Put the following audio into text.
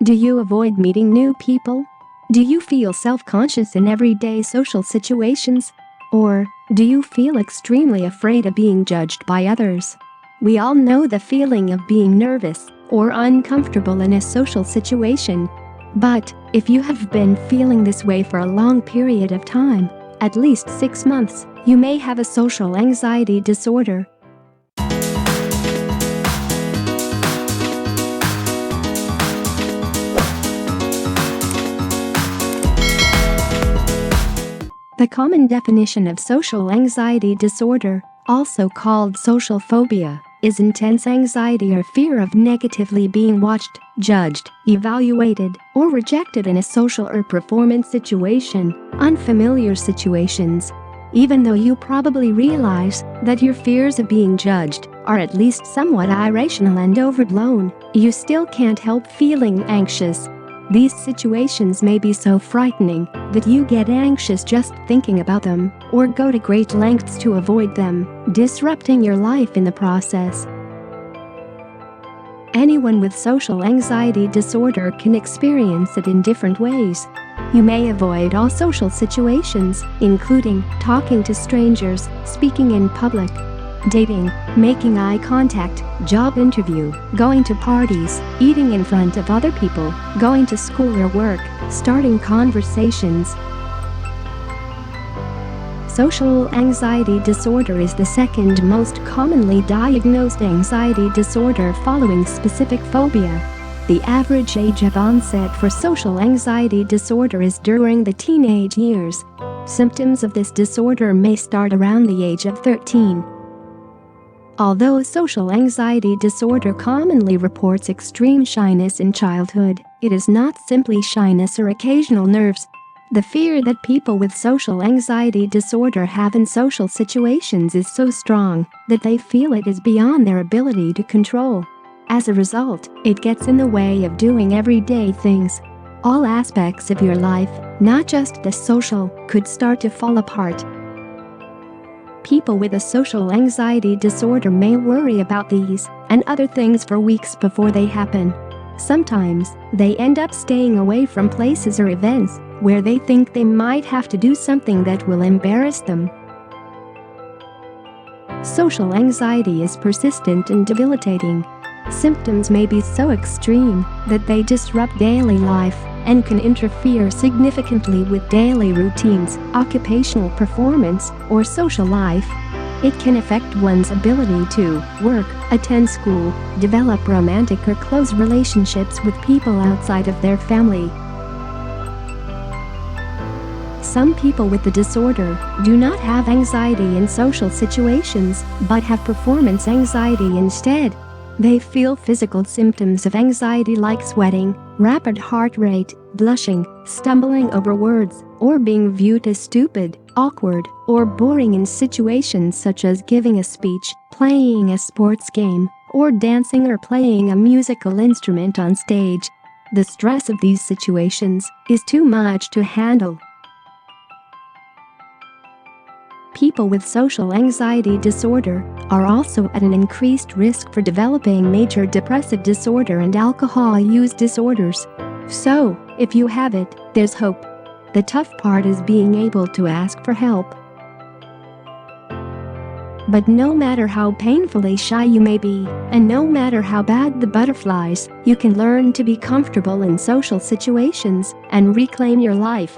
Do you avoid meeting new people? Do you feel self-conscious in everyday social situations? Or do you feel extremely afraid of being judged by others? We all know the feeling of being nervous or uncomfortable in a social situation. But if you have been feeling this way for a long period of time, at least 6 months, you may have a social anxiety disorder. The common definition of social anxiety disorder, also called social phobia, is intense anxiety or fear of negatively being watched, judged, evaluated, or rejected in a social or performance situation, unfamiliar situations. Even though you probably realize that your fears of being judged are at least somewhat irrational and overblown, you still can't help feeling anxious. These situations may be so frightening that you get anxious just thinking about them, or go to great lengths to avoid them, disrupting your life in the process. Anyone with social anxiety disorder can experience it in different ways. You may avoid all social situations, including talking to strangers, speaking in public, dating, making eye contact, job interview, going to parties, eating in front of other people, going to school or work, starting conversations. Social anxiety disorder is the second most commonly diagnosed anxiety disorder following specific phobia. The average age of onset for social anxiety disorder is during the teenage years. Symptoms of this disorder may start around the age of 13. Although social anxiety disorder commonly reports extreme shyness in childhood, it is not simply shyness or occasional nerves. The fear that people with social anxiety disorder have in social situations is so strong that they feel it is beyond their ability to control. As a result, it gets in the way of doing everyday things. All aspects of your life, not just the social, could start to fall apart. People with a social anxiety disorder may worry about these and other things for weeks before they happen. Sometimes, they end up staying away from places or events where they think they might have to do something that will embarrass them. Social anxiety is persistent and debilitating. Symptoms may be so extreme that they disrupt daily life and can interfere significantly with daily routines, occupational performance, or social life. It can affect one's ability to work, attend school, develop romantic or close relationships with people outside of their family. Some people with the disorder do not have anxiety in social situations but have performance anxiety instead. They feel physical symptoms of anxiety like sweating, rapid heart rate, blushing, stumbling over words, or being viewed as stupid, awkward, or boring in situations such as giving a speech, playing a sports game, or dancing or playing a musical instrument on stage. The stress of these situations is too much to handle. People with social anxiety disorder are also at an increased risk for developing major depressive disorder and alcohol use disorders. So, if you have it, there's hope. The tough part is being able to ask for help. But no matter how painfully shy you may be, and no matter how bad the butterflies, you can learn to be comfortable in social situations and reclaim your life.